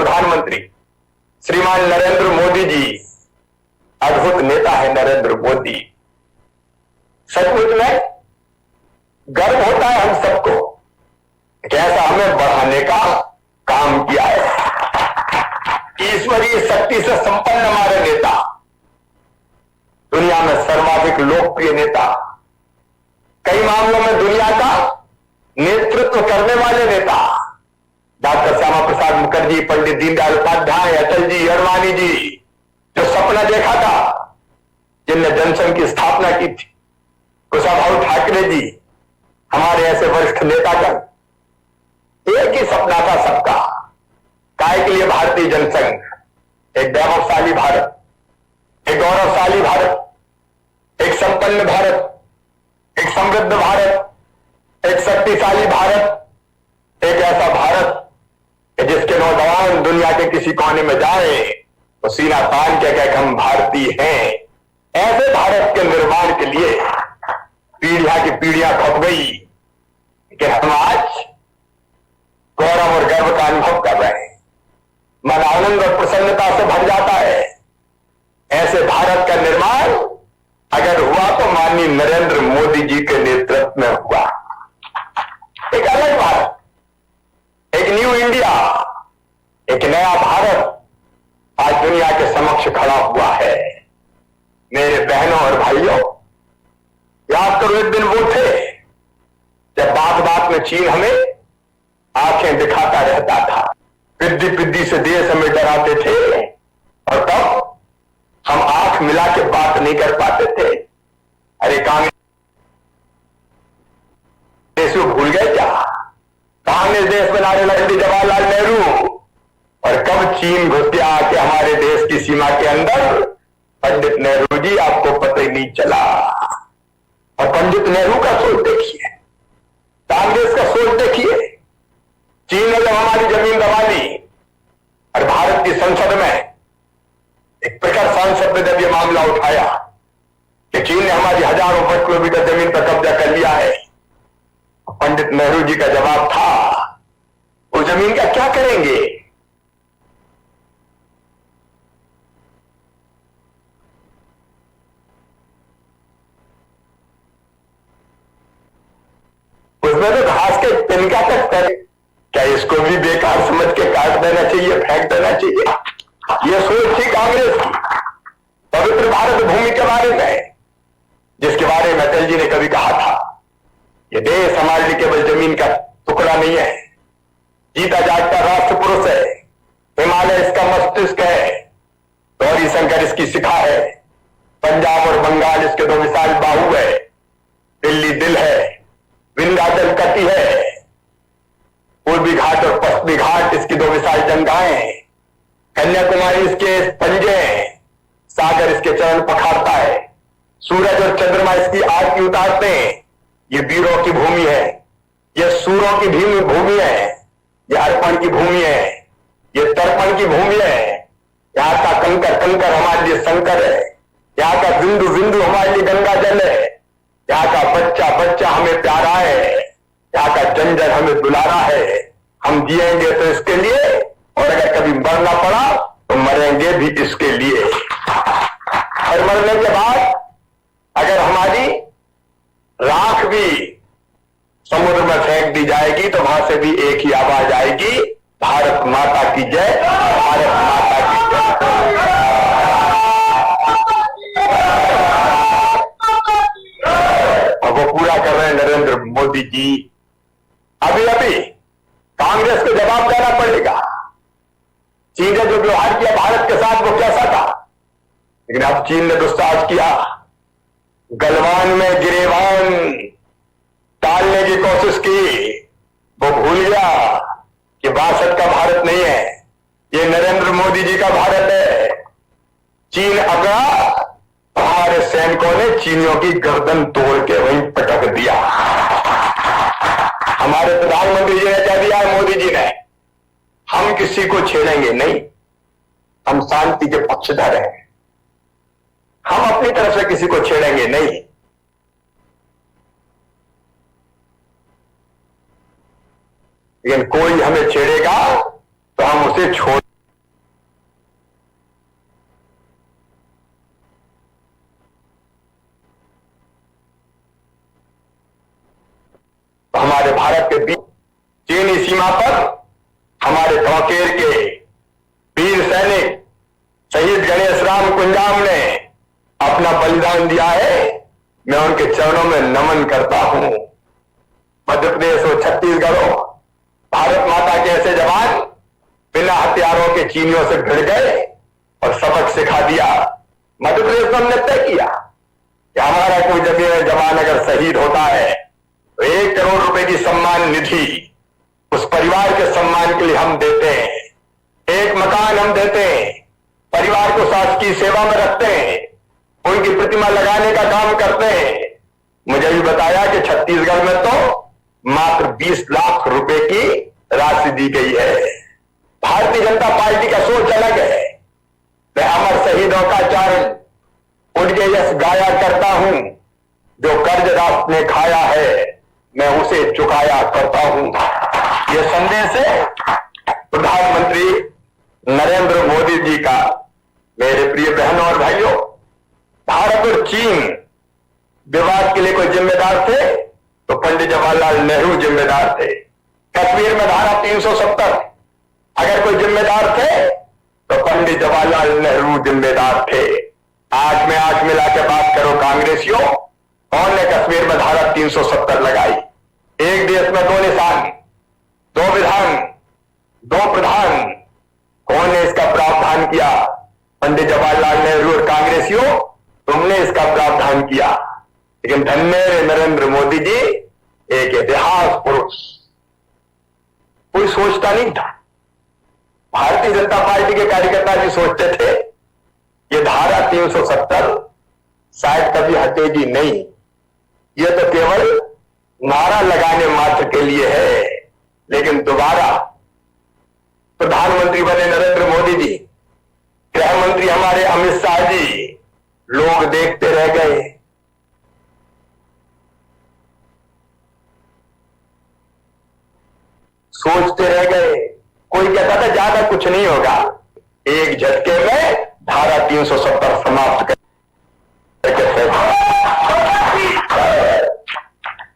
प्रधानमंत्री श्रीमान नरेंद्र मोदी जी अद्भुत नेता है। नरेंद्र मोदी सचमुच में गर्व होता है हम सबको कि ऐसा हमें बढ़ाने का काम किया है। ईश्वरीय शक्ति से संपन्न हमारे नेता, दुनिया में सर्वाधिक लोकप्रिय नेता, कई मामलों में दुनिया का नेतृत्व करने वाले नेता डॉक्टर श्यामा प्रसाद मुखर्जी, पंडित दीनदयाल उपाध्याय, अटल जी, अडवाणी जी, जो सपना देखा था, जिनने जनसंघ की स्थापना की थी, कुशाभाऊ ठाकरे जी, हमारे ऐसे वरिष्ठ नेता का एक ही सपना था सबका, काय के लिए भारतीय जनसंघ, एक वैभवशाली भारत, एक गौरवशाली भारत, एक संपन्न भारत, एक समृद्ध भारत, एक शक्तिशाली भारत, एक ऐसा भारत कि जिसके नौजवान दुनिया के किसी कोने में जाए तो सीना तान के कहे हम भारतीय हैं। ऐसे भारत के निर्माण के लिए पीढ़ियां की पीढ़ियां खप गई कि हम आज गौरव और गर्व का अनुभव कर रहे हैं। मन आनंद और प्रसन्नता से भर जाता है। ऐसे भारत का निर्माण अगर हुआ तो माननीय नरेंद्र मोदी जी के नेतृत्व में हुआ। एक अलग भारत, एक न्यू इंडिया, एक नया भारत आज दुनिया के समक्ष खड़ा हुआ है। मेरे बहनों और भाइयों, याद करो एक दिन वो थे जब बात बात में चीन हमें आंखें दिखाता रहता था, पिद्दी पिद्दी से देश हमें डराते थे, और तब हम आंख मिला के बात नहीं कर पाते थे। अरे कांग्रेस भूल गए क्या? कांग्रेस देश बनाने लगे जवाहरलाल नेहरू, और कब चीन घुस गया कि हमारे देश की सीमा के अंदर, पंडित नेहरू जी आपको पता ही नहीं चला। और पंडित नेहरू का सोच देखिए, कांग्रेस का सोच देखिए। चीन ने जब हमारी जमीन दबा ली और भारत की संसद में एक प्रखर सांसद ने जब यह मामला उठाया कि चीन ने हमारी हजारों वर्ग किलोमीटर जमीन पर कब्जा कर लिया है, पंडित नेहरू जी का जवाब था, उस जमीन का क्या करेंगे? उसमें तो घास के तिनका तक करे, क्या इसको भी बेकार समझ के काट देना चाहिए, फेंक देना चाहिए? यह सोच थी कांग्रेस की पवित्र भारत भूमि के बारे में, जिसके बारे में अटल जी ने कभी कहा था, ये देश हमारे लिए केवल जमीन का टुकड़ा नहीं है, जीता जागता राष्ट्र पुरुष है। हिमालय इसका मस्तिष्क है, गौरी शंकर इसकी शिखा है, पंजाब और बंगाल इसके दो विशाल बाहु है, दिल्ली दिल है, विंध्याचल कटी है, पूर्वी घाट और पश्चिमी घाट इसकी दो विशाल जंगाएं हैं, कन्याकुमारी इसके पंजे हैं, सागर इसके चरण पखारता है, सूरज और चंद्रमा इसकी आरती उतारते हैं। ये वीरों की भूमि है, ये सूरों की भूमि है, ये अर्पण की भूमि है, ये तर्पण की भूमि है। यहाँ का कंकर कंकर हमारे लिए शंकर है, यहाँ का बिंदु बिंदु हमारे लिए गंगा जल है, यहाँ का बच्चा बच्चा हमें प्यारा है, यहाँ का जंजर हमें दुलारा है। हम जिएंगे तो इसके लिए, और अगर कभी मरना पड़ा तो मरेंगे भी इसके लिए। और मरने के बाद अगर हमारी राख भी समुद्र में फेंक दी जाएगी तो वहां से भी एक ही आवाज आएगी, भारत माता की जय, भारत माता की जय। और वो पूरा कर रहे हैं नरेंद्र मोदी जी। अभी अभी कांग्रेस को जवाब देना पड़ेगा। चीन ने जो व्यवहार किया भारत के साथ वो कैसा था, लेकिन अब चीन ने दुस्साहस किया, गलवान में गिरेबान डालने की कोशिश की। वो भूल गया कि 62 का भारत नहीं है, ये नरेंद्र मोदी जी का भारत है। चीन अगड़ा, हमारे सैनिकों ने चीनियों की गर्दन तोड़ के वहीं पटक दिया। हमारे प्रधानमंत्री जी ने कह दिया, मोदी जी ने, हम किसी को छेड़ेंगे नहीं, हम शांति के पक्षधर हैं, हम अपनी तरफ से किसी को छेड़ेंगे नहीं। लेकिन कोई हमें छेड़ेगा तो हम उसे छोड़ हमारे कांकेर के वीर सैनिक शहीद गणेश राम कुंजाम ने अपना बलिदान दिया है, मैं उनके चरणों में नमन करता हूं। मध्य प्रदेश हो, छत्तीसगढ़ हो, भारत माता के ऐसे जवान बिना हथियारों के चीनियों से भिड़ गए और सबक सिखा दिया। मध्य प्रदेश में हमने तय किया कि हमारा कोई जवान अगर शहीद होता है तो 1 करोड़ रुपए की सम्मान निधि उस परिवार के सम्मान के लिए हम देते हैं। एक मकान हम देते हैं, परिवार को शासकीय सेवा में रखते हैं, उनकी प्रतिमा लगाने का काम करते हैं। मुझे भी बताया कि छत्तीसगढ़ में तो मात्र 20 लाख रुपए की राशि दी गई है। भारतीय जनता पार्टी का सोच अलग है। मैं अमर शहीदों का चरण उनके यश गाया करता हूं, जो कर्ज राष्ट्र ने खाया है मैं उसे चुकाया करता हूं। यह संदेश है प्रधानमंत्री नरेंद्र मोदी जी का। मेरे प्रिय बहनों और भाइयों, भारत और चीन विवाद के लिए कोई जिम्मेदार थे तो पंडित जवाहरलाल नेहरू जिम्मेदार थे। कश्मीर में धारा 370 अगर कोई जिम्मेदार थे तो पंडित जवाहरलाल नेहरू जिम्मेदार थे। आंख में आंख मिला के बात करो कांग्रेसियों, कौन ने कश्मीर में धारा 370 लगाई? एक देश में 2 निशान, 2 विधान, 2 प्रधान, कौन ने इसका प्रावधान किया? पंडित जवाहरलाल नेहरू और कांग्रेसियों, तुमने इसका प्रावधान किया। लेकिन धन्य है नरेंद्र मोदी जी, एक इतिहास पुरुष। कोई सोचता नहीं था। भारतीय जनता पार्टी के कार्यकर्ता भी सोचते थे ये धारा 370 शायद कभी हटेगी नहीं, ये तो केवल नारा लगाने मात्र के लिए है। लेकिन दोबारा प्रधानमंत्री बने नरेंद्र मोदी जी, गृह मंत्री हमारे अमित शाह जी, लोग देखते रह गए। सोचते रह गए। कोई कहता था ज्यादा कुछ नहीं होगा, एक झटके में धारा 370 समाप्त कर।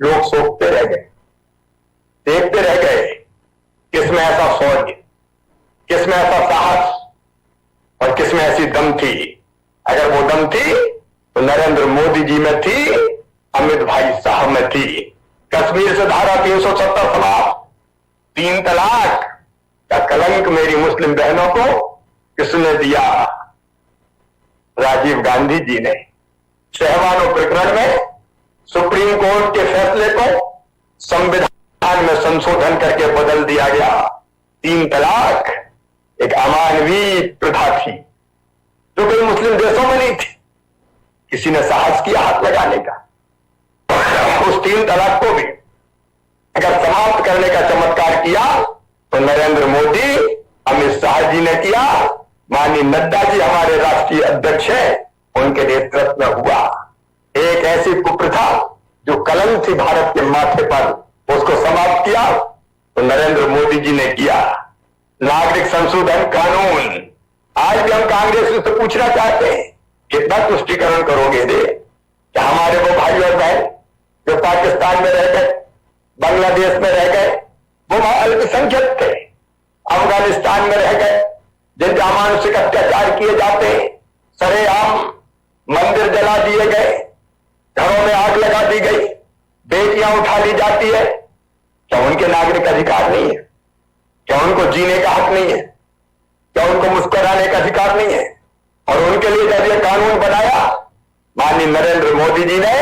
लोग सोचते रह गए, देखते रह गए, किसमें ऐसा शौर्य, किसमें ऐसा साहस और किसमें ऐसी दम थी। अगर वो दम थी तो नरेंद्र मोदी जी में थी, अमित भाई साहब में थी। कश्मीर से धारा 370 समाप्त। 3 तलाक का कलंक मेरी मुस्लिम बहनों को किसने दिया? राजीव गांधी जी ने। शहवानो प्रकरण में सुप्रीम कोर्ट के फैसले को संविधान में संशोधन करके बदल दिया गया। 3 तलाक एक अमानवीय प्रथा थी जो कई मुस्लिम देशों में नहीं थी। किसी ने साहस किया हाथ लगाने का। उस 3 तलाक को भी अगर समाप्त करने का चमत्कार किया तो नरेंद्र मोदी, अमित शाह जी ने किया। माननीय नड्डा जी हमारे राष्ट्रीय अध्यक्ष हैं, उनके नेतृत्व में हुआ। एक ऐसी कुप्रथा जो कलंक थी भारत के माथे पर, उसको समाप्त किया तो नरेंद्र मोदी जी ने किया। नागरिक संशोधन कानून, आज भी हम कांग्रेस से पूछना चाहते हैं कितना तुष्टीकरण करोगे रे? क्या हमारे वो भाई और बहन जो पाकिस्तान में रह गए, बांग्लादेश में रह गए, वो अल्पसंख्यक थे, अफगानिस्तान में रह गए, जिनके अमानुषिक अत्याचार किए जाते हैं, सरेआम मंदिर जला दिए गए, घरों में आग लगा दी गई, बेटियां उठा ली जाती है, क्या उनके नागरिक अधिकार नहीं है? क्या उनको जीने का हक नहीं है? क्या उनको मुस्कुराने का अधिकार नहीं है? और उनके लिए जब ये कानून बनाया माननीय नरेंद्र मोदी जी ने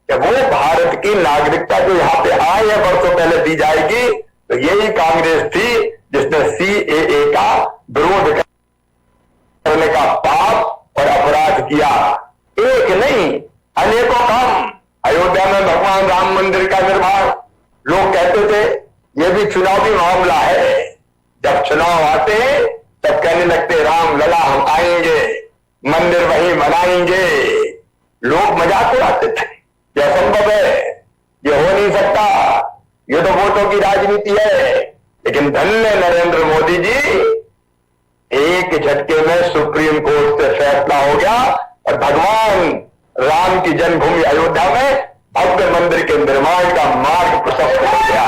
कि वो भारत की नागरिकता जो यहां पे आए हैं वर्षों पहले दी जाएगी, तो यही कांग्रेस थी जिसने CAA का विरोध करने का पाप और अपराध किया। एक नहीं, अनेकों काम। अयोध्या में भगवान राम मंदिर का निर्माण, लोग कहते थे ये भी चुनावी मामला है। जब चुनाव आते तब कहने लगते राम लला हम आएंगे, मंदिर वहीं बनाएंगे। लोग मजाक उड़ाते थे, यह असंभव है, ये हो नहीं सकता, ये तो वोटों की राजनीति है। लेकिन धन्य नरेंद्र मोदी जी, एक झटके में सुप्रीम कोर्ट से फैसला हो गया और भगवान राम की जन्मभूमि अयोध्या में भव्य मंदिर के निर्माण का मार्ग प्रशस्त हो गया।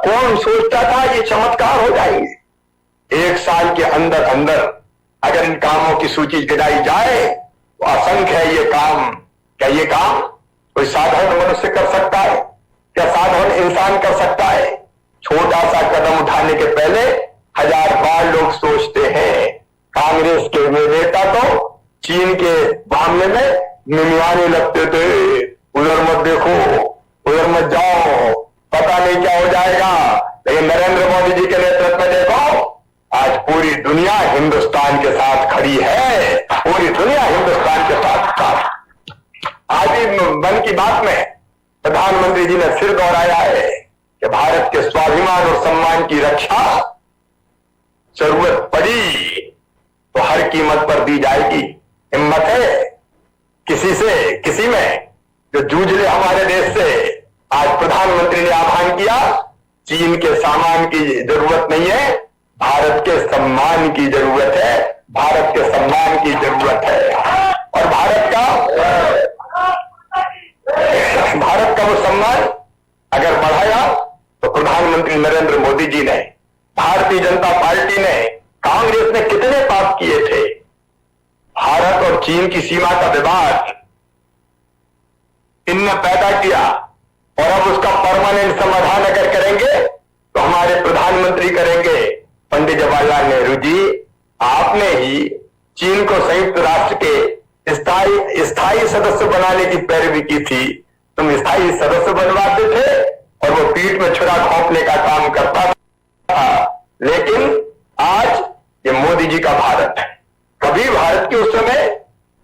कौन सोचता था ये चमत्कार हो जाएंगे। 1 साल के अंदर अंदर अगर इन कामों की सूची गिनाई जाए तो असंख्य है ये काम। क्या ये काम कोई साधारण मनुष्य कर सकता है? क्या साधारण इंसान कर सकता है? छोटा सा कदम उठाने के पहले 1000 बार लोग सोचते हैं। कांग्रेस के नेता तो चीन के मामले में मिमियाने लगते थे, उधर मत देखो, उधर मत जाओ, पता नहीं क्या हो जाएगा। लेकिन नरेंद्र मोदी जी के नेतृत्व में देखो, आज पूरी दुनिया हिंदुस्तान के साथ खड़ी है। पूरी दुनिया हिंदुस्तान के साथ। आज भी मन की बात में प्रधानमंत्री जी ने फिर दोहराया है कि भारत के स्वाभिमान और सम्मान की रक्षा जरूरत पड़ी तो हर कीमत पर दी जाएगी। हिम्मत है किसी में जो जूझ ले हमारे देश से? आज प्रधानमंत्री ने आह्वान किया, चीन के सामान की जरूरत नहीं है, भारत के सम्मान की जरूरत है। भारत के सम्मान की जरूरत है। और भारत का वो सम्मान अगर बढ़ाया तो प्रधानमंत्री नरेंद्र मोदी जी ने, भारतीय जनता पार्टी ने, कांग्रेस ने कितने पाप किए थे। भारत और चीन की सीमा का विवाद इनने पैदा किया और अब उसका परमानेंट समाधान अगर करेंगे तो हमारे प्रधानमंत्री करेंगे। पंडित जवाहरलाल नेहरू जी, आपने ही चीन को संयुक्त राष्ट्र के स्थायी सदस्य बनाने की पैरवी की थी। तुम स्थायी सदस्य बनवाते थे और वो पीठ में छुरा घोंपने का काम करता था। लेकिन आज ये मोदी जी का भारत है। कभी भारत की उस समय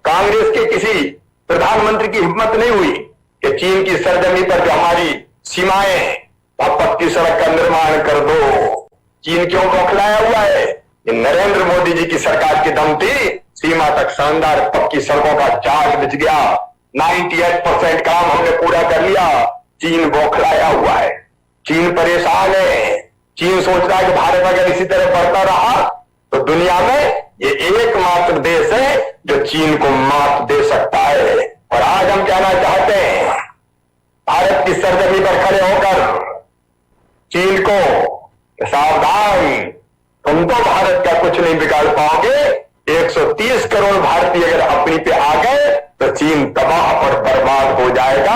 कांग्रेस के किसी प्रधानमंत्री की हिम्मत नहीं हुई कि चीन की सरजमी पर जो हमारी सीमाएं, पक्की सड़क का निर्माण कर दो। चीन क्यों बौखलाया हुआ है? ये नरेंद्र मोदी जी की सरकार की दम थी। सीमा तक शानदार पक्की सड़कों का जाल बिछ गया। 98% काम हमने पूरा कर लिया। चीन बौखलाया हुआ है, चीन परेशान है। चीन सोच रहा है कि भारत अगर इसी तरह बढ़ता रहा तो दुनिया में ये एकमात्र देश है जो चीन को मात दे सकता है। और आज हम कहना चाहते हैं, भारत की सरजमी पर खड़े होकर चीन को सावधान, तुम तो भारत का कुछ नहीं बिगाड़ पाओगे। 130 करोड़ भारतीय अगर अपनी पे आ गए तो चीन तबाह और बर्बाद हो जाएगा।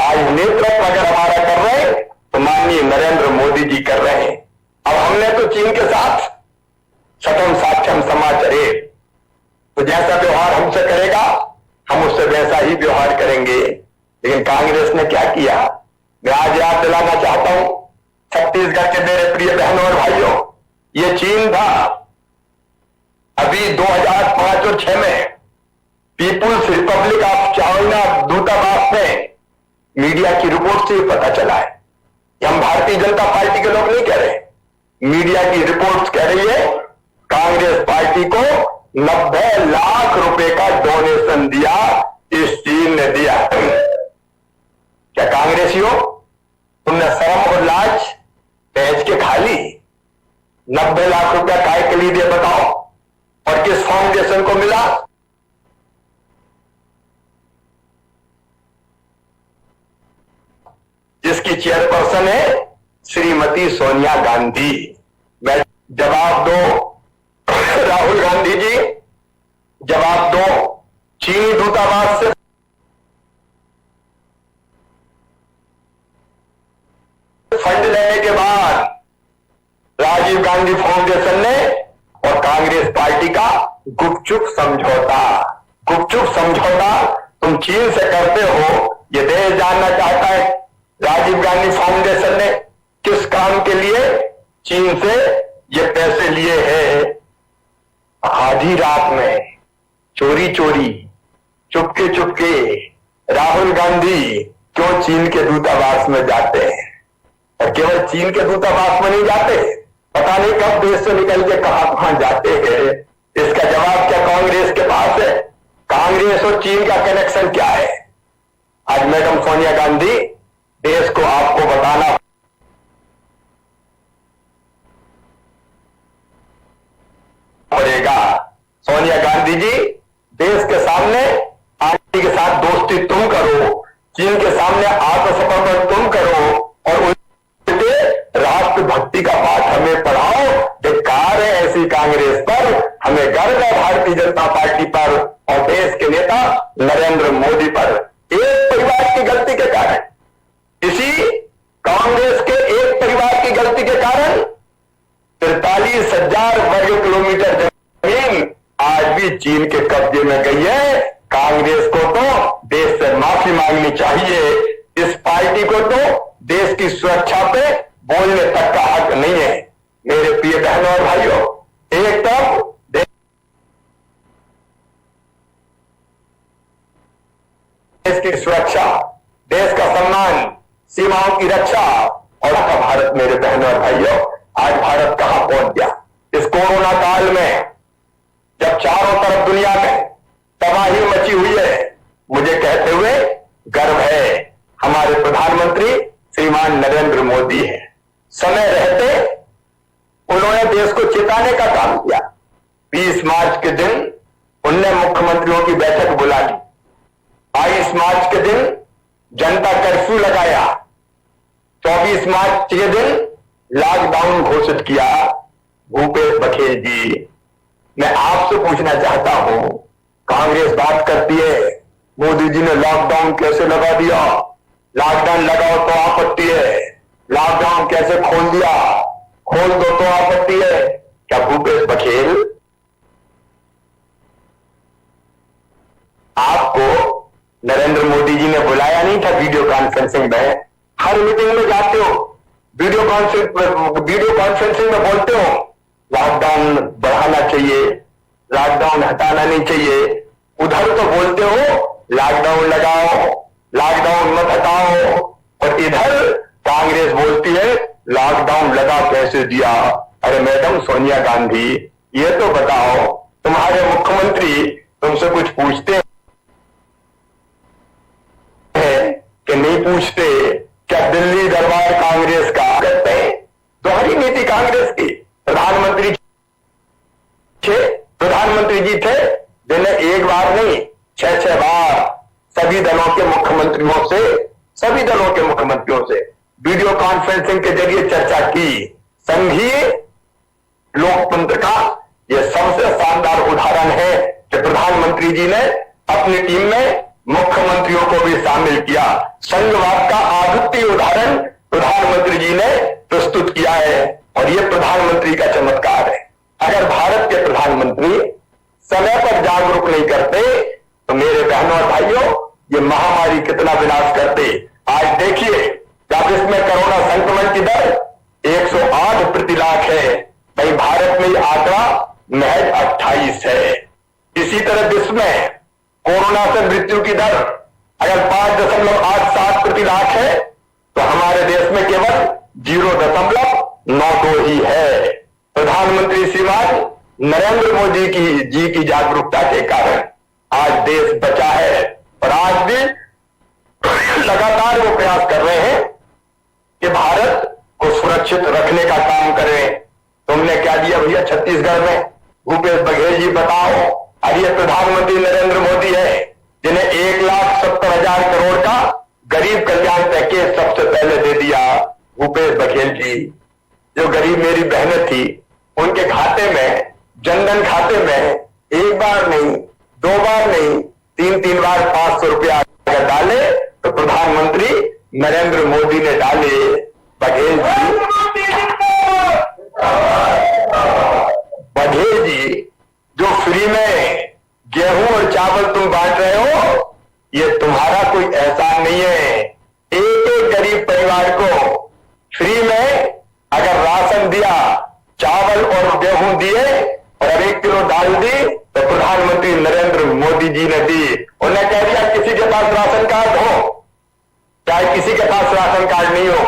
आज नेतृत्व अगर हमारा कर रहे हैं तो माननीय नरेंद्र मोदी जी कर रहे हैं। अब हमने तो चीन के साथ सतम साक्षम समाचरे, तो जैसा व्यवहार हमसे करेगा हम उससे वैसा ही व्यवहार करेंगे। लेकिन कांग्रेस ने क्या किया, मैं आज याद दिलाना चाहता हूं छत्तीसगढ़ के मेरे प्रिय बहनों और भाइयों, ये चीन था। अभी 2005 और 6 में पीपुल्स रिपब्लिक ऑफ चाइना दूतावास में मीडिया की रिपोर्ट से पता चला है। हम भारतीय जनता पार्टी के लोग नहीं कह रहे, मीडिया की रिपोर्ट्स कह रही है कांग्रेस पार्टी को 90 लाख रुपए का डोनेशन दिया, इस चीन ने दिया। क्या कांग्रेसियों, तुमने शर्म और लाज बेच के खा ली? 90 लाख रुपया काय के लिए दिया बताओ, और किस फाउंडेशन को मिला? जिसकी चेयरपर्सन है श्रीमती सोनिया गांधी। मैं जवाब दो राहुल गांधी जी, जवाब दो। चीनी दूतावास से फंड लेने के बाद राजीव गांधी फाउंडेशन ने और कांग्रेस पार्टी का गुपचुप समझौता तुम चीन से करते हो, ये देश जानना चाहता है। राजीव गांधी फाउंडेशन ने किस काम के लिए चीन से ये पैसे लिए हैं? आधी रात में चोरी चुपके राहुल गांधी क्यों चीन के दूतावास में जाते हैं? और केवल चीन के दूतावास में नहीं जाते, पता नहीं कब देश से निकल के कहां जाते हैं। इसका जवाब क्या कांग्रेस के पास है? कांग्रेस और चीन का कनेक्शन क्या है? आज मैडम सोनिया गांधी देश को आपको बताना पड़ेगा। सोनिया गांधी जी, देश के सामने आगे के साथ दोस्ती तुम करो, चीन के सामने आत्मसमर्पण तुम करो और उनके राष्ट्र हमें गर्व है भारतीय जनता पार्टी पर और देश के नेता नरेंद्र मोदी पर। एक परिवार की गलती के कारण, इसी कांग्रेस के एक परिवार की गलती के कारण 43,000 वर्ग किलोमीटर जमीन आज भी चीन के कब्जे में गई है। कांग्रेस को तो देश से माफी मांगनी चाहिए। इस पार्टी को तो देश की सुरक्षा पे बोलने तक का हक नहीं है। मेरे प्रिय बहनों और भाइयों, एक तरफ देश की सुरक्षा, देश का सम्मान, सीमाओं की रक्षा, और भारत, मेरे बहनों और भाइयों, आज भारत कहां पहुंच गया। इस कोरोना काल में जब चारों तरफ दुनिया में तबाही मची हुई है, मुझे कहते हुए गर्व है हमारे प्रधानमंत्री श्रीमान नरेंद्र मोदी है। समय रहते उन्होंने देश को चेताने का काम किया। 20 मार्च के दिन उनने मुख्यमंत्रियों की बैठक बुला ली। 22 मार्च के दिन जनता कर्फ्यू लगाया। 24 मार्च के दिन लॉकडाउन घोषित किया। भूपेश बघेल जी, मैं आपसे पूछना चाहता हूं, कांग्रेस बात करती है मोदी जी ने लॉकडाउन कैसे लगा दिया, लॉकडाउन लगाओ तो आपत्ति है, लॉकडाउन कैसे खोल दिया, खोल दो तो आपत्ति है। क्या भूपेश बघेल आपको नरेंद्र मोदी जी ने बुलाया नहीं था वीडियो कॉन्फ्रेंसिंग में? हर मीटिंग में जाते हो, वीडियो कॉन्फ्रेंसिंग में बोलते हो लॉकडाउन बढ़ाना चाहिए, लॉकडाउन हटाना नहीं चाहिए। उधर तो बोलते हो लॉकडाउन लगाओ, लॉकडाउन मत हटाओ, और इधर कांग्रेस बोलती है लॉकडाउन लगा कैसे दिया। अरे मैडम सोनिया गांधी, ये तो बताओ, तुम्हारे मुख्यमंत्री तुमसे कुछ पूछते हैं कि नहीं पूछते? क्या दिल्ली दरबार कांग्रेस का करते हैं? दोहरी नीति कांग्रेस की। प्रधानमंत्री जी थे जिन्हें एक बार नहीं 6-6 बार सभी दलों के मुख्यमंत्रियों से वीडियो कॉन्फ्रेंसिंग के जरिए चर्चा की। संघीय लोकतंत्र का यह सबसे शानदार उदाहरण है कि प्रधानमंत्री जी ने अपनी टीम में मुख्यमंत्रियों को भी शामिल किया। संघवाद का अद्वितीय उदाहरण प्रधानमंत्री जी ने प्रस्तुत किया है, और यह प्रधानमंत्री का चमत्कार है। अगर भारत के प्रधानमंत्री समय पर जागरूक नहीं करते तो मेरे बहनों और भाइयों, ये महामारी कितना विनाश करते। आज देखिए, जब इसमें कोरोना संक्रमण की दर 108 प्रति लाख है, वहीं भारत में यह आंकड़ा महज 28 है। इसी तरह विश्व में कोरोना से मृत्यु की दर अगर 5.87 प्रति लाख है, तो हमारे देश में केवल 0.92 ही है। प्रधानमंत्री श्रीमान नरेंद्र मोदी जी की जागरूकता के कारण आज देश बचा है, और आज भी लगातार वो प्रयास कर रहे हैं कि भारत को सुरक्षित रखने का काम करें। तुमने क्या दिया भैया छत्तीसगढ़ में? भूपेश बघेल जी बताओ। अब ये प्रधानमंत्री नरेंद्र मोदी है जिन्हें 1,70,000 करोड़ का गरीब कल्याण पैकेज सबसे पहले दे दिया। भूपेश बघेल जी, जो गरीब मेरी बहनें थी, उनके खाते में, जनधन खाते में एक बार नहीं, 2 बार नहीं, 3-3 बार 500 रुपया अगर डाले तो प्रधानमंत्री नरेंद्र मोदी ने डाले। बघेल जी जो फ्री में गेहूं और चावल तुम बांट रहे हो, ये तुम्हारा कोई एहसान नहीं है। एक गरीब परिवार को फ्री में अगर राशन दिया, चावल और गेहूं दिए और 1 किलो दाल दी, तो प्रधानमंत्री नरेंद्र मोदी जी ने दी। उन्हें कह दिया किसी के पास राशन कार्ड हो, चाहे किसी के पास राशन कार्ड नहीं हो,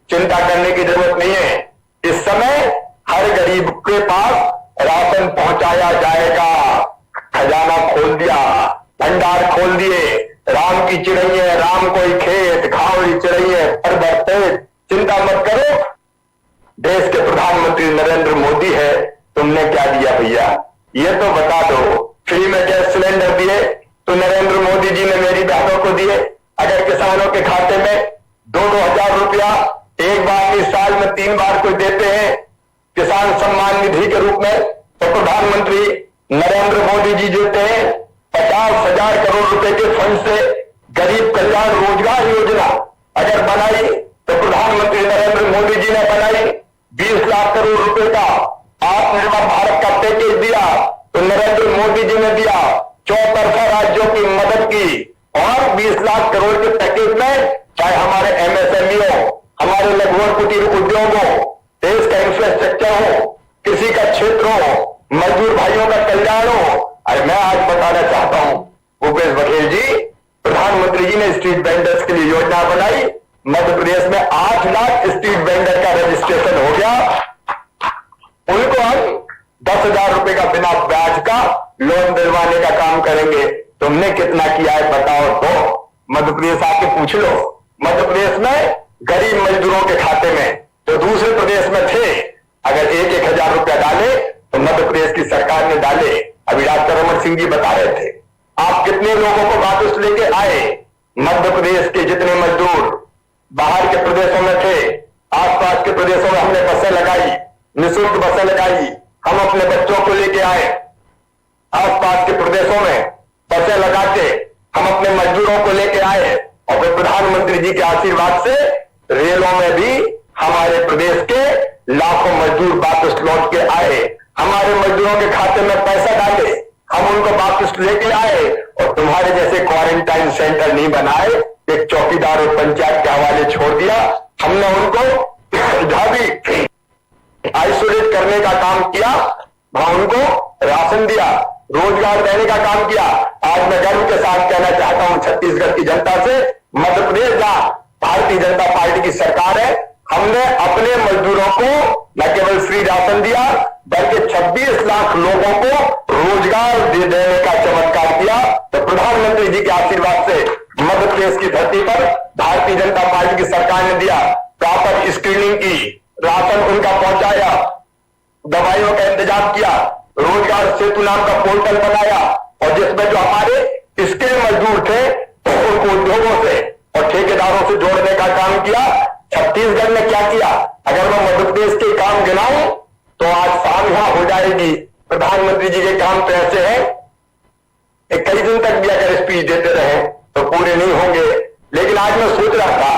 चिंता करने की जरूरत नहीं है। इस समय हर गरीब के पास राशन पहुंचाया जाएगा। खजाना खोल दिया, भंडार खोल दिए। राम की चिड़ैया, राम कोई खेत, खावड़ी चिड़ैया पर बढ़ते, चिंता मत करो। देश के प्रधानमंत्री नरेंद्र मोदी है, तुमने क्या दिया भैया? ये तो बता दो। फ्री में गैस सिलेंडर दिए तो नरेंद्र मोदी जी ने मेरी बहनों को दिए। अगर किसानों के खाते में 2-2 हजार रुपया एक बार नहीं, साल में 3 बार कोई देते हैं किसान सम्मान निधि के रूप में, तो प्रधानमंत्री नरेंद्र मोदी जी जो थे 50,000 करोड़ रुपए के फंड से गरीब कल्याण रोजगार योजना अगर बनाई तो प्रधानमंत्री नरेंद्र मोदी जी ने बनाई। 20 लाख करोड़ रुपए का आत्मनिर्भर भारत का पैकेज दिया तो नरेंद्र मोदी जी ने दिया। 14 राज्यों की मदद की और 20 लाख करोड़ के पैकेज में चाहे हमारे एमएसएमई हो, हमारे लघु और कुटीर उद्योग हो, देश का इंफ्रास्ट्रक्चर हो, कृषि का क्षेत्र हो, मजदूर भाइयों का कल्याण हो। और मैं आज बताना चाहता हूं भूपेश बघेल जी, प्रधानमंत्री जी ने स्ट्रीट वेंडर्स के लिए योजना बनाई। मध्य प्रदेश में 8 लाख स्ट्रीट वेंडर का रजिस्ट्रेशन हो गया। उनको हम 10,000 रुपए का बिना ब्याज का लोन दिलवाने का काम करेंगे। तुमने कितना किया है बताओ तो मध्य प्रदेश आके पूछ लो। मध्य प्रदेश में गरीब मजदूरों के खाते में तो दूसरे प्रदेश में थे, अगर 1,000 रुपया डाले तो मध्य प्रदेश की सरकार ने डाले। अभी डॉक्टर रमन सिंह जी बता रहे थे आप कितने लोगों को वापस लेके आए। मध्य प्रदेश के जितने मजदूर बाहर के प्रदेशों में थे, आसपास के प्रदेशों में हमने बसें लगाई, निःशुल्क बसें लगाई, हम अपने बच्चों को लेके आए। आसपास के प्रदेशों में बसें लगा के हम अपने मजदूरों को लेके आए और फिर प्रधानमंत्री जी के आशीर्वाद से रेलों में भी हमारे प्रदेश के लाखों मजदूर वापस लौट के आए। हमारे मजदूरों के खाते में पैसा डाले, हम उनको वापस लेके आए और तुम्हारे जैसे क्वारंटाइन सेंटर नहीं बनाए, एक चौकीदार और पंचायत के हवाले छोड़ दिया। हमने उनको जहां भी आइसोलेट करने का काम किया वहां उनको राशन दिया, रोजगार देने का काम किया। आज मैं गर्व के साथ कहना चाहता हूं छत्तीसगढ़ की जनता से, मध्य प्रदेश जहां भारतीय जनता पार्टी की सरकार है, हमने अपने मजदूरों को न केवल फ्री राशन दिया बल्कि 26 लाख लोगों को रोजगार दे देने का चमत्कार किया। तो प्रधानमंत्री जी के आशीर्वाद से मध्य प्रदेश की धरती पर भारतीय जनता पार्टी की सरकार ने दिया। प्रॉपर स्क्रीनिंग की, राशन उनका पहुंचाया, दवाइयों का इंतजाम किया, रोजगार सेतु नाम का पोर्टल बनाया और जिसमें जो हमारे स्किल मजदूर थे तो उनको उद्योगों से और ठेकेदारों से जोड़ने का काम किया। छत्तीसगढ़ ने क्या किया, अगर मैं मध्य प्रदेश के काम गिनाऊं तो आज शाम यहां हो जाएगी। प्रधानमंत्री जी के काम तो ऐसे हैं कई दिन तक भी अगर स्पीच देते रहे तो पूरे नहीं होंगे। लेकिन आज मैं सोच रहा था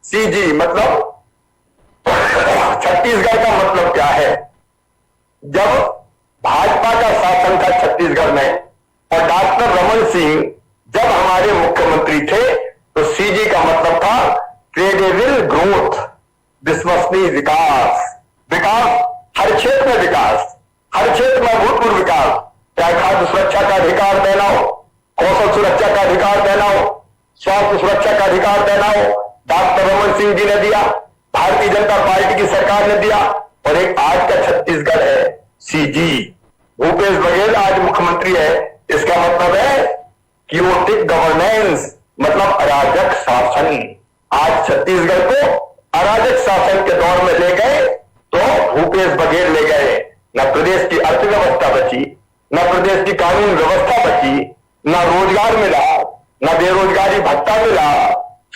सीजी मतलब छत्तीसगढ़ का मतलब क्या है। जब भाजपा का शासन था छत्तीसगढ़ में और डॉक्टर रमन सिंह जब हमारे मुख्यमंत्री थे तो सीजी का मतलब था क्रेडिबल ग्रोथ, विश्वसनीय विकास। विकास हर क्षेत्र में, विकास हर क्षेत्र में अभूतपूर्व विकास, चाहे खाद्य सुरक्षा का अधिकार देना हो, कौशल सुरक्षा का अधिकार देना हो, स्वास्थ्य सुरक्षा का अधिकार देना हो, डॉक्टर रमन सिंह जी ने दिया, भारतीय जनता पार्टी की सरकार ने दिया। और एक आज का छत्तीसगढ़ है सीजी, भूपेश बघेल आज मुख्यमंत्री है। इसका मतलब है क्योटिक गवर्नेंस, मतलब अराजक शासन। आज छत्तीसगढ़ को अराजक शासन के दौर में ले गए तो भूपेश बघेल ले गए। न प्रदेश की अर्थव्यवस्था बची, न प्रदेश की कानून व्यवस्था बची, न रोजगार मिला, न बेरोजगारी भत्ता मिला,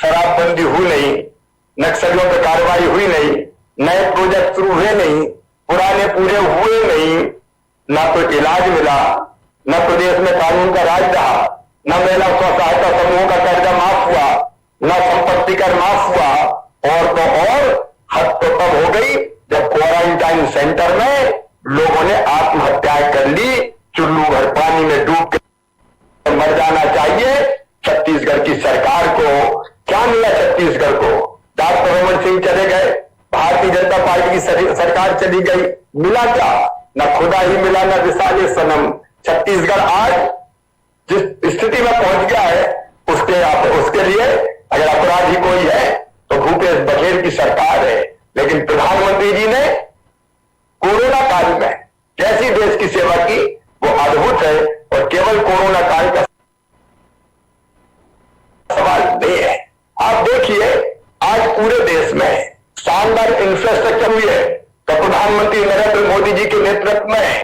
शराबबंदी हुई नहीं, नक्सलियों पर कार्रवाई हुई नहीं, नए प्रोजेक्ट शुरू हुए नहीं, पुराने पूरे हुए नहीं, न तो इलाज मिला, न प्रदेश में कानून का राज रहा, न महिला स्व सहायता समूहों का कर्जा माफ हुआ, न संपत्ति कर माफ हुआ। और तो और हद तो तब हो गई जब क्वारंटाइन सेंटर में लोगों ने आत्महत्याएं कर ली, चुल्लू भर पानी में डूब के मर जाना चाहिए। छत्तीसगढ़ की सरकार को क्या मिला? छत्तीसगढ़ को डॉक्टर रमन सिंह चले गए, भारतीय जनता पार्टी की सरकार चली गई, मिला क्या? न खुदा ही मिला, न विशाल सनम। छत्तीसगढ़ आज जिस स्थिति में पहुंच गया है उसके लिए अगर अपराधी कोई है तो भूपेश बघेल की सरकार है। लेकिन प्रधानमंत्री जी ने कोरोना काल में कैसी देश की सेवा की वो अद्भुत है। और केवल कोरोना काल का सवाल नहीं है, आप देखिए आज पूरे देश में शानदार इंफ्रास्ट्रक्चर हुई है। तो प्रधानमंत्री नरेंद्र मोदी जी के नेतृत्व में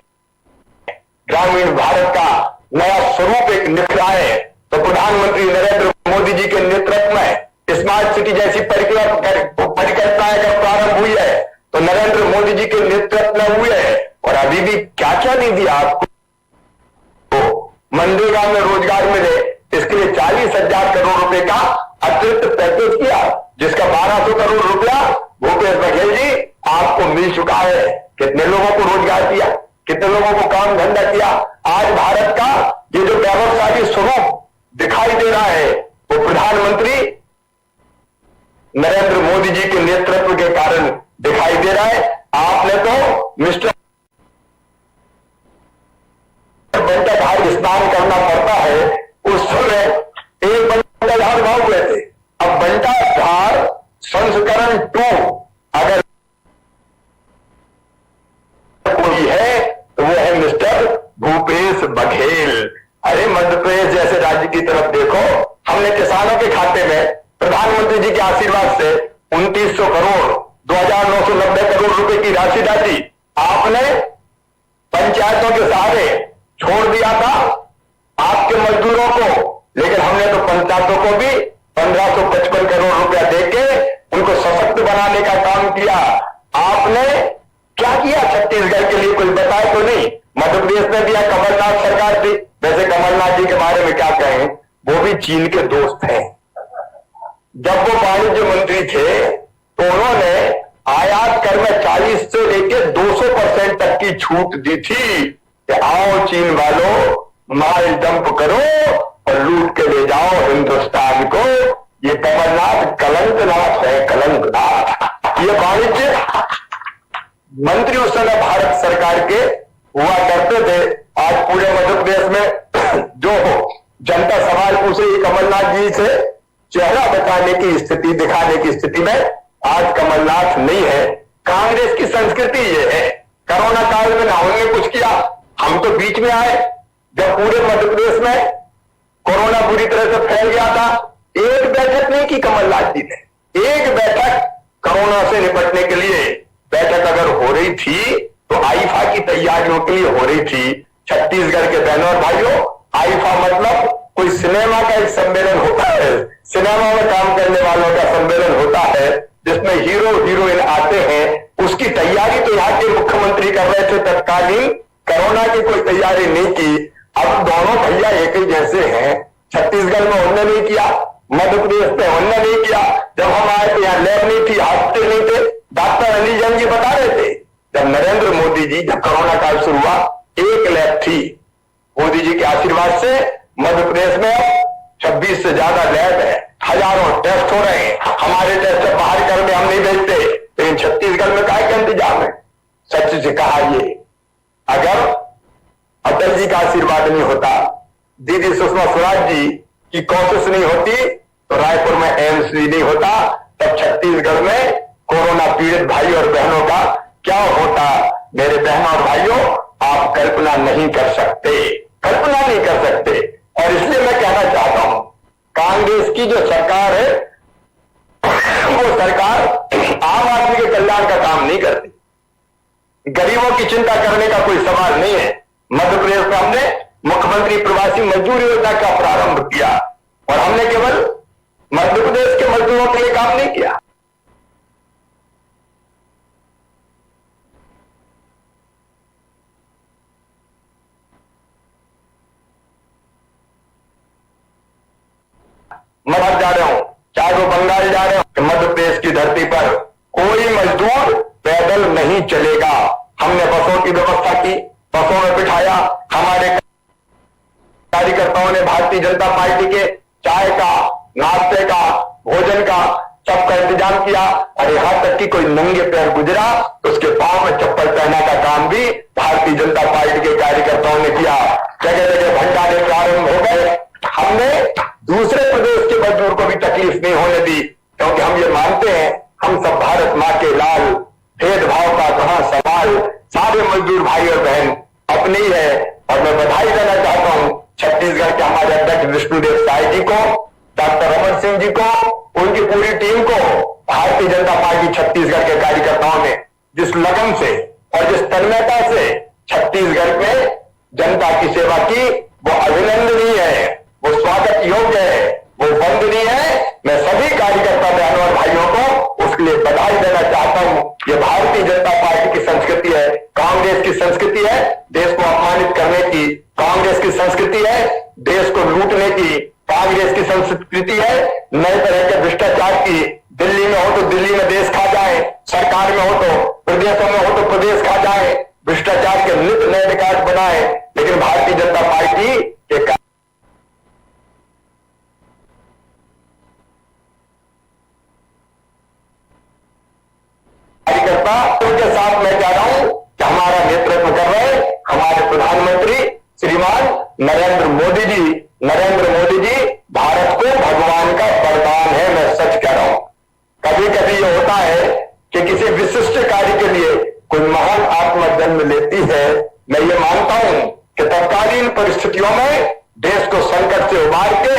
ग्रामीण भारत का नया स्वरूप एक निखरा है। तो प्रधानमंत्री नरेंद्र मोदी जी के नेतृत्व में स्मार्ट सिटी जैसी परिकल्पनाएं अगर प्रारंभ हुई है तो नरेंद्र मोदी जी के नेतृत्व में हुई है। और अभी भी क्या क्या नहीं दिया आपको मनरेगा में रोजगार मिले, इसके लिए 40,000 करोड़ रुपए का अतिरिक्त पैकेज किया, जिसका 1200 करोड़ रुपया भूपेश बघेल जी आपको मिल चुका है। कितने लोगों को रोजगार दिया, कितने लोगों को काम धंधा किया। आज भारत का ये जो वैभवशाली स्वरूप दिखाई दे रहा है वो प्रधानमंत्री नरेंद्र मोदी जी के नेतृत्व के कारण दिखाई दे रहा है। आपने तो मिस्टर बंटा घाट स्नान करना पड़ता है, उस समय एक बंटा घाट भाग हुए थे। अब बंटा घाट संस्करण 2 अगर कोई है तो वो है मिस्टर भूपेश बघेल। अरे मध्य प्रदेश जैसे राज्य की तरफ देखो, हमने किसानों के खाते में प्रधानमंत्री जी के आशीर्वाद से 2900 करोड़ 2,990 करोड़ रुपए की राशि डाली। आपने पंचायतों के सहारे छोड़ दिया था आपके मजदूरों को, लेकिन हमने तो पंचायतों को भी 1555 करोड़ रुपया देके उनको सशक्त बनाने का काम किया। आपने क्या किया छत्तीसगढ़ के लिए, कोई बताए तो नहीं। मध्य प्रदेश में दिया कमलनाथ सरकार थी। वैसे कमलनाथ जी के बारे में क्या कहें, वो भी चीन के दोस्त हैं। जब वो वाणिज्य मंत्री थे तो उन्होंने आयात कर में 40 से लेकर 200% तक की छूट दी थी कि आओ चीन वालों माल डंप करो और लूट के ले जाओ हिंदुस्तान को। ये कमलनाथ कलंकनाथ है, कलंकनाथ। ये वाणिज्य मंत्री उस समय भारत सरकार के हुआ करते थे। आज पूरे मध्य प्रदेश में जो जनता सवाल पूछ रही कमलनाथ जी से, चेहरा बचाने की स्थिति, दिखाने की स्थिति में आज कमलनाथ नहीं है। कांग्रेस की संस्कृति ये है, कोरोना काल में ना उन्होंने कुछ किया, हम तो बीच में आए। जब पूरे मध्य प्रदेश में कोरोना बुरी तरह से फैल गया था, एक बैठक नहीं की कमलनाथ जी ने। एक बैठक कोरोना से निपटने के लिए बैठक अगर हो रही थी तो आईफा की तैयारियों के लिए हो रही थी। छत्तीसगढ़ के बहनों और भाइयों, आईफा मतलब कोई सिनेमा का एक सम्मेलन होता है, सिनेमा में काम करने वालों का सम्मेलन होता है जिसमें हीरो हीरोइन आते हैं। उसकी तैयारी तो यहाँ के मुख्यमंत्री कर रहे थे तत्कालीन, कोरोना की कोई तैयारी नहीं की। अब दोनों भैया एक ही जैसे हैं। छत्तीसगढ़ में उन्होंने नहीं किया, मध्य प्रदेश में उन्होंने नहीं किया। जब हम आए थे यहाँ लैब नहीं थी, हॉस्पिटल नहीं थे। डॉक्टर अनिल जैन जी बता रहे थे जब नरेंद्र मोदी जी, जब कोरोना काल शुरू हुआ, एक लैब थी। मोदी जी के आशीर्वाद से मध्य प्रदेश में अब 26 से ज्यादा लैब है, हजारों टेस्ट हो रहे हैं। हमारे टेस्ट बाहर करने हम नहीं भेजते, लेकिन छत्तीसगढ़ में काय का इंतजाम है। सच से कहा, ये अगर अटल जी का आशीर्वाद नहीं होता, दीदी सुषमा स्वराज जी की कोशिश नहीं होती, तो रायपुर में एम्स भी नहीं होता। तब छत्तीसगढ़ में कोरोना पीड़ित भाई और बहनों का क्या होता, मेरे बहनों और भाइयों, आप कल्पना नहीं कर सकते, कल्पना नहीं कर सकते। और इसलिए मैं कहना चाहता हूं, कांग्रेस की जो सरकार है वो सरकार आम आदमी के कल्याण का काम नहीं करती। गरीबों की चिंता करने का कोई सवाल नहीं है। मध्य प्रदेश में हमने मुख्यमंत्री प्रवासी मजदूर योजना का प्रारंभ किया और हमने केवल मध्य प्रदेश के मजदूरों के लिए काम नहीं किया। मध्य जा रहे हो, चाहे वो बंगाल जा रहे हो, मध्य प्रदेश की धरती पर कोई मजदूर पैदल नहीं चलेगा। हमने बसों की व्यवस्था की, बसों में बिठाया। हमारे कार्यकर्ताओं ने भारतीय जनता पार्टी के चाय का, नाश्ते का, भोजन का सबका इंतजाम किया। और यहां तक कि कोई नंगे पैर गुजरा तो उसके पांव में चप्पल पहना का काम भी भारतीय जनता पार्टी के कार्यकर्ताओं ने किया। जगह जगह भंडारे प्रारंभ हो गए। हमने दूसरे प्रदेश के मजदूर को भी तकलीफ नहीं होने दी, क्योंकि हम ये मानते हैं हम सब भारत मां के लाल, भेदभाव का कहां सवाल, सारे मजदूर भाई और बहन अपने ही है। और मैं बधाई देना चाहता हूं छत्तीसगढ़ के हमारे अध्यक्ष विष्णुदेव साय जी को, डॉक्टर रमन सिंह जी को, उनकी पूरी टीम को। भारतीय जनता पार्टी छत्तीसगढ़ के कार्यकर्ताओं ने जिस लगन से और जिस तन्मयता से छत्तीसगढ़ में जनता की सेवा की, वो अभिनंदनीय है, वो स्वागत योग्य है, वो वंदनीय है। मैं सभी कार्यकर्ता बहनों और भाइयों को उसके लिए बधाई देना चाहता हूं। ये भारतीय जनता पार्टी की संस्कृति है, कांग्रेस की संस्कृति है देश को अपमानित करने की। कांग्रेस कांग्रेस की संस्कृति है देश को लूटने की, कांग्रेस की संस्कृति है नए तरह के भ्रष्टाचार की। दिल्ली में हो तो दिल्ली में देश खा जाए, सरकार में हो तो प्रदेशों में हो तो प्रदेश खा जाए, भ्रष्टाचार के नित्य नए रिकॉर्ड बनाए। लेकिन भारतीय जनता पार्टी के कार्यकर्ता उनके साथ मैं कह रहा हूं कि हमारा नेतृत्व कर रहे हमारे प्रधानमंत्री श्रीमान नरेंद्र मोदी जी। नरेंद्र मोदी जी भारत को भगवान का वरदान है, मैं सच कह रहा हूं। कभी कभी ये होता है कि किसी विशिष्ट कार्य के लिए कोई महान आत्मा जन्म लेती है। मैं ये मानता हूं कि तत्कालीन परिस्थितियों में देश को संकट से उबार के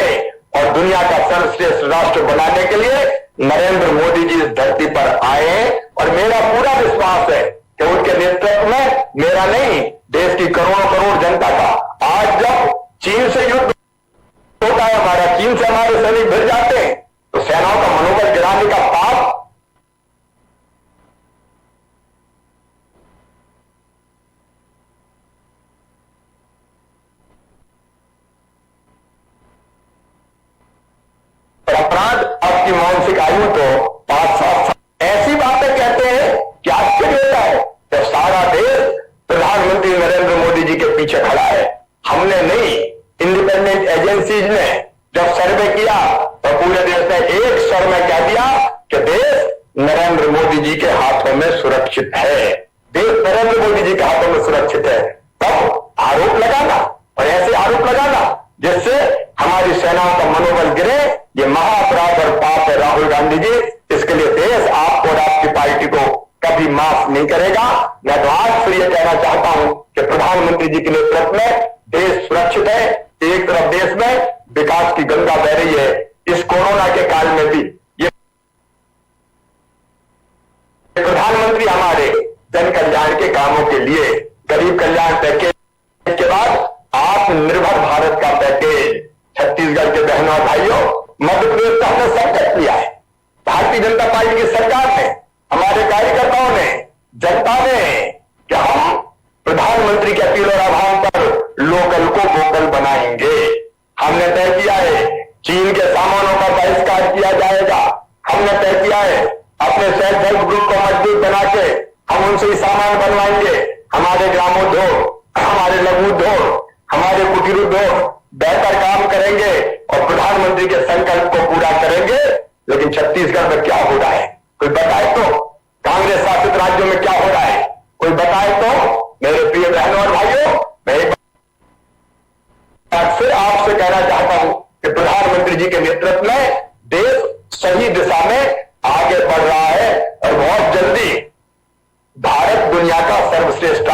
और दुनिया का सर्वश्रेष्ठ राष्ट्र बनाने के लिए नरेंद्र मोदी जी इस धरती पर आए और मेरा पूरा विश्वास है कि उनके नेतृत्व में, मेरा नहीं, देश की करोड़ों करोड़ जनता का। आज जब चीन से युद्ध होता है हमारा, चीन से हमारे सैनिक भिड़ जाते हैं, तो सेनाओं का मनोबल गिराने का पाप अपराध आपकी मानसिक आयु तो 5-7 साल। ऐसी बातें कहते हैं कि आश्चर्य होता है जब सारा देश प्रधानमंत्री नरेंद्र मोदी जी के पीछे खड़ा है। हमने नहीं, इंडिपेंडेंट एजेंसीज ने जब सर्वे किया तो पूरे देश ने एक स्वर में कह दिया कि देश नरेंद्र मोदी जी के हाथों में सुरक्षित है, देश नरेंद्र मोदी जी के हाथों में सुरक्षित है। तब आरोप लगाना और ऐसे आरोप लगाना जिससे हमारी सेनाओं का मनोबल गिरे, ये महाअपराध और पाप है राहुल गांधी जी। इसके लिए देश आपको और आपकी पार्टी को कभी माफ नहीं करेगा। मैं तो आज फिर यह कहना चाहता हूं कि प्रधानमंत्री जी के नेतृत्व में देश सुरक्षित है। एक तरफ देश में विकास की गंगा बह रही है, इस कोरोना के काल में भी ये प्रधानमंत्री हमारे जन कल्याण के कामों के लिए गरीब कल्याण पैकेज के बाद आत्मनिर्भर भारत का पैकेज, छत्तीसगढ़ के बहनों और भाइयों, मध्य प्रदेश का हमने सब किया है। भारतीय जनता पार्टी की सरकार ने, हमारे कार्यकर्ताओं ने, जनता ने, कि हम प्रधानमंत्री के अपील और आह्वान पर लोकल को वोकल बनाएंगे। हमने तय किया है चीन के सामानों का बहिष्कार किया जाएगा। हमने तय किया है अपने सेल्फ हेल्प ग्रुप को मजबूत बना के हम उनसे ही सामान बनवाएंगे। हमारे ग्रामोद्योग, हमारे लघु उद्योग, हमारे कुटीर उद्योग बेहतर काम करेंगे और प्रधानमंत्री के संकल्प को पूरा करेंगे। लेकिन छत्तीसगढ़ में क्या हो रहा है कोई बताए तो? कांग्रेस शासित राज्यों में क्या हो रहा है कोई बताए तो? मेरे प्रिय बहनों और भाइयों, मैं एक बार फिर आपसे कहना चाहता हूं कि प्रधानमंत्री जी के नेतृत्व में देश सही दिशा में आगे बढ़ रहा है और बहुत जल्दी भारत दुनिया का सर्वश्रेष्ठ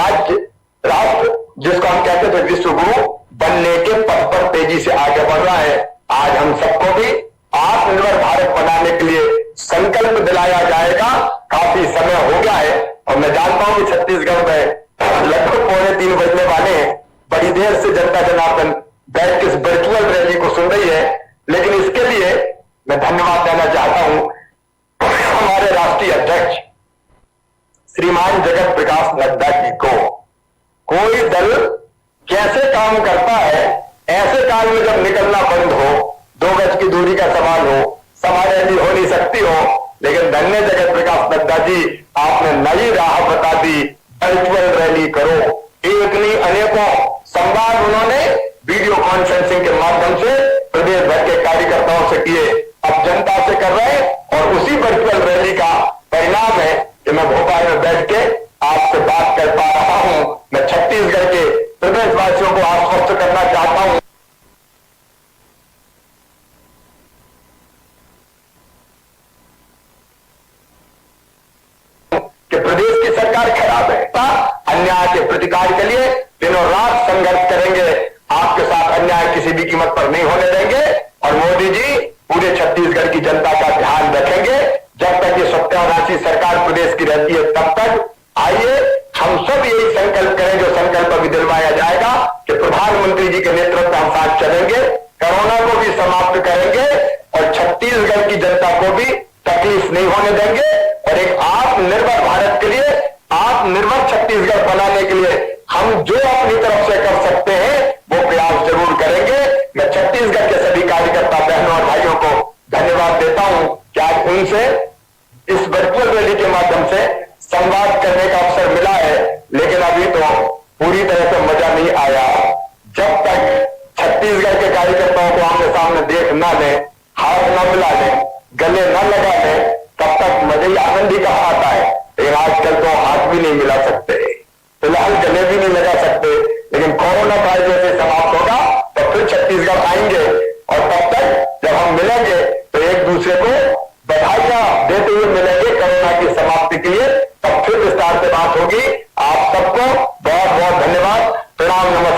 राष्ट्र, जिसको हम कहते थे विश्व गुरु, बनने के पथ पर तेजी से आगे बढ़ रहा है। आज हम सबको भी आत्मनिर्भर भारत बनाने के लिए संकल्प दिलाया जाएगा। काफी समय हो गया है और मैं जानता हूं कि छत्तीसगढ़ में लगभग 2:45 बजने वाले हैं। बड़ी देर से जनता जनार्दन बैठ के इस वर्चुअल रैली को सुन रही है, लेकिन इसके लिए मैं धन्यवाद देना चाहता हूं हमारे राष्ट्रीय अध्यक्ष श्रीमान जगत प्रकाश नड्डा जी को। कोई दल कैसे काम करता है, ऐसे काल में जब निकलना बंद हो, 2 गज की दूरी का सवाल हो, सभा रैली हो नहीं सकती हो, लेकिन धन्य जगत प्रकाश नड्डा जी, आपने नई राह बता दी। वर्चुअल रैली करो, एक नहीं अनेकों संवाद उन्होंने वीडियो कॉन्फ्रेंसिंग के माध्यम से प्रदेश भर के कार्यकर्ताओं से किए, अब जनता से कर रहे हैं। और उसी वर्चुअल रैली का परिणाम है कि मैं भोपाल में बैठ के आपसे बात कर पा रहा हूं। मैं छत्तीसगढ़ के प्रदेशवासियों को आश्वस्त करना चाहता हूं कि प्रदेश की सरकार खराब है। अन्याय के प्रतिकार के लिए दिनों रात संघर्ष करेंगे, आपके साथ अन्याय किसी भी कीमत पर नहीं होने देंगे। और मोदी जी पूरे छत्तीसगढ़ की जनता का ध्यान रखेंगे। जब तक ये सत्यानाशी सरकार प्रदेश की रहती है तब तक आइए हम सब यही संकल्प करें, जो संकल्प अभी दिलवाया जाएगा कि प्रधानमंत्री जी के नेतृत्व में हम साथ चलेंगे, कोरोना को भी समाप्त करेंगे और छत्तीसगढ़ की जनता को भी तकलीफ नहीं होने देंगे। और एक आत्मनिर्भर भारत के लिए, आत्मनिर्भर छत्तीसगढ़ बनाने के लिए हम जो अपनी तरफ से कर सकते हैं वो प्रयास से संवाद करने का अवसर मिला है, लेकिन अभी तो पूरी तरह से मजा नहीं आया। जब तक छत्तीसगढ़ के कार्यकर्ताओं को आमने सामने देख ना ले, हाथ न मिला ले, गले न लगा ले, तब तक मजे ही आनंद ही कहा आता है। लेकिन आजकल तो हाथ भी नहीं मिला सकते, फिलहाल गले भी नहीं लगा सकते, लेकिन कोरोना काल जैसे समाप्त होगा तो फिर छत्तीसगढ़ आएंगे और तब तक जब हम मिलेंगे तो एक दूसरे को बधाइयां देते हुए मिलेंगे कोरोना की समाप्ति के लिए। तब फिर विस्तार से बात होगी। आप सबको बहुत बहुत धन्यवाद, प्रणाम, नमस्कार।